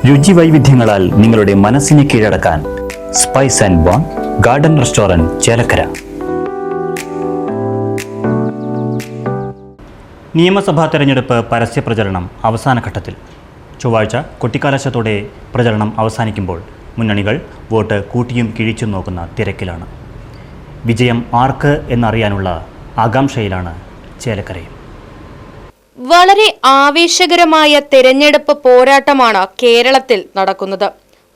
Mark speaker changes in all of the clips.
Speaker 1: രുചി വൈവിധ്യങ്ങളാൽ നിങ്ങളുടെ മനസ്സിനെ കീഴടക്കാൻ spice and bone garden restaurant Chelakkara. നിയമസഭാ തെരഞ്ഞെടുപ്പ് പരസ്യ പ്രചരണം അവസാന ഘട്ടത്തിൽ. ചൊവ്വാഴ്ച കൊട്ടിക്കലാശത്തോടെ പ്രചരണം അവസാനിക്കുമ്പോൾ മുന്നണികൾ വോട്ട് കൂട്ടിയും കിഴിച്ചും നോക്കുന്ന തിരക്കിലാണ്. വിജയം ആർക്ക് എന്നറിയാനുള്ള ആകാംക്ഷയിലാണ് ചേലക്കരയും.
Speaker 2: വളരെ ആവേശകരമായ തെരഞ്ഞെടുപ്പ് പോരാട്ടമാണ് കേരളത്തിൽ നടക്കുന്നത്.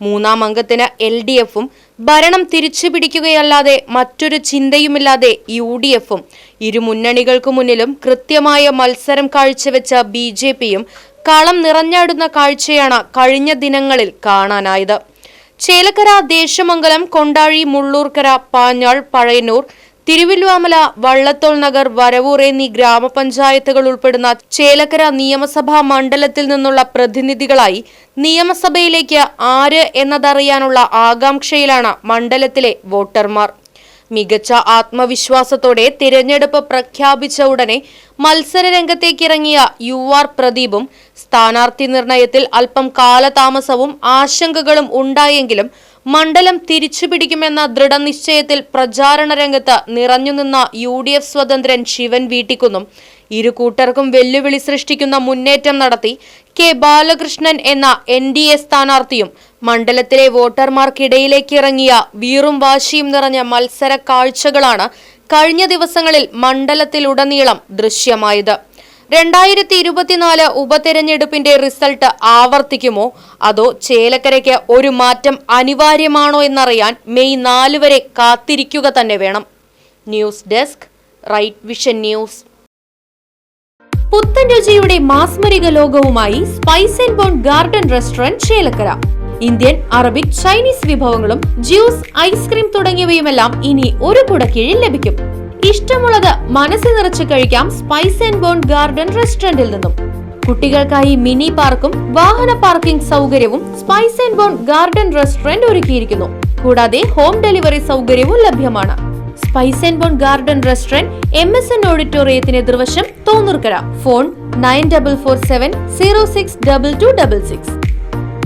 Speaker 2: മൂന്നാം അംഗത്തിന് LDFും ഭരണം തിരിച്ചുപിടിക്കുകയല്ലാതെ മറ്റൊരു ചിന്തയുമില്ലാതെ UDFും ഇരു മുന്നണികൾക്കു മുന്നിലും കൃത്യമായ മത്സരം കാഴ്ചവെച്ച BJPയും കളം നിറഞ്ഞാടുന്ന കാഴ്ചയാണ് കഴിഞ്ഞ ദിനങ്ങളിൽ കാണാനായത്. ചേലക്കര, ദേശമംഗലം, കൊണ്ടാഴി, മുള്ളൂർക്കര, പാഞ്ഞാൾ, പഴയന്നൂർ, തിരുവല്ലുവാമല, വള്ളത്തോൾ നഗർ, വരവൂർ എന്നീ ഗ്രാമപഞ്ചായത്തുകൾ ഉൾപ്പെടുന്ന ചേലക്കര നിയമസഭാ മണ്ഡലത്തിൽ നിന്നുള്ള പ്രതിനിധികളായി നിയമസഭയിലേക്ക് ആര് എന്നതറിയാനുള്ള ആകാംക്ഷയിലാണ് മണ്ഡലത്തിലെ വോട്ടർമാർ. മികച്ച ആത്മവിശ്വാസത്തോടെ തിരഞ്ഞെടുപ്പ് പ്രഖ്യാപിച്ച ഉടനെ മത്സരരംഗത്തേക്കിറങ്ങിയ UR പ്രദീപും സ്ഥാനാർത്ഥി നിർണയത്തിൽ അല്പം കാലതാമസവും ആശങ്കകളും ഉണ്ടായെങ്കിലും മണ്ഡലം തിരിച്ചുപിടിക്കുമെന്ന ദൃഢനിശ്ചയത്തിൽ പ്രചാരണ രംഗത്ത് നിറഞ്ഞുനിന്ന UDF സ്വതന്ത്രൻ ശിവൻ വീട്ടിക്കുന്നും ഇരു കൂട്ടർക്കും വെല്ലുവിളി സൃഷ്ടിക്കുന്ന മുന്നേറ്റം നടത്തി K ബാലകൃഷ്ണൻ എന്ന NDA സ്ഥാനാർത്ഥിയും മണ്ഡലത്തിലെ വോട്ടർമാർക്കിടയിലേക്ക് ഇറങ്ങിയ വീറും വാശിയും നിറഞ്ഞ മത്സര കാഴ്ചകളാണ് കഴിഞ്ഞ ദിവസങ്ങളിൽ മണ്ഡലത്തിലുടനീളം ദൃശ്യമായത്. 2024 ഉപതെരഞ്ഞെടുപ്പിന്റെ റിസൾട്ട് ആവർത്തിക്കുമോ അതോ ചേലക്കരയ്ക്ക് ഒരു മാറ്റം അനിവാര്യമാണോ എന്നറിയാൻ മെയ് 4 വരെ കാത്തിരിക്കുക തന്നെ വേണം. News desk, right vision news. പുത്തൻ രുചിയുടെ മാസ്മരിക ലോകവുമായി spice and bone garden restaurant Chelakkara. Indian, Arabic, Chinese വിഭവങ്ങളും ജ്യൂസ്, ഐസ്ക്രീം തുടങ്ങിയവയുമെല്ലാം ഇനി ഒരു കുടക്കീഴിൽ ലഭിക്കും. ഇഷ്ടമുള്ളത് മനസ്സ് നിറച്ച് കഴിക്കാം സ്പൈസ് ആൻഡ് ബോൺ ഗാർഡൻ റെസ്റ്റോറന്റിൽ നിന്നും. കുട്ടികൾക്കായി മിനി പാർക്കും വാഹന പാർക്കിംഗ് സൗകര്യവും spice and bone garden restaurant ഒരുക്കിയിരിക്കുന്നു. കൂടാതെ ഹോം ഡെലിവറി സൗകര്യവും ലഭ്യമാണ്. Spice and bone garden restaurant MSN ഓഡിറ്റോറിയത്തിന് എതിർവശം, തോന്നൂർക്കര. ഫോൺ 9447 062266.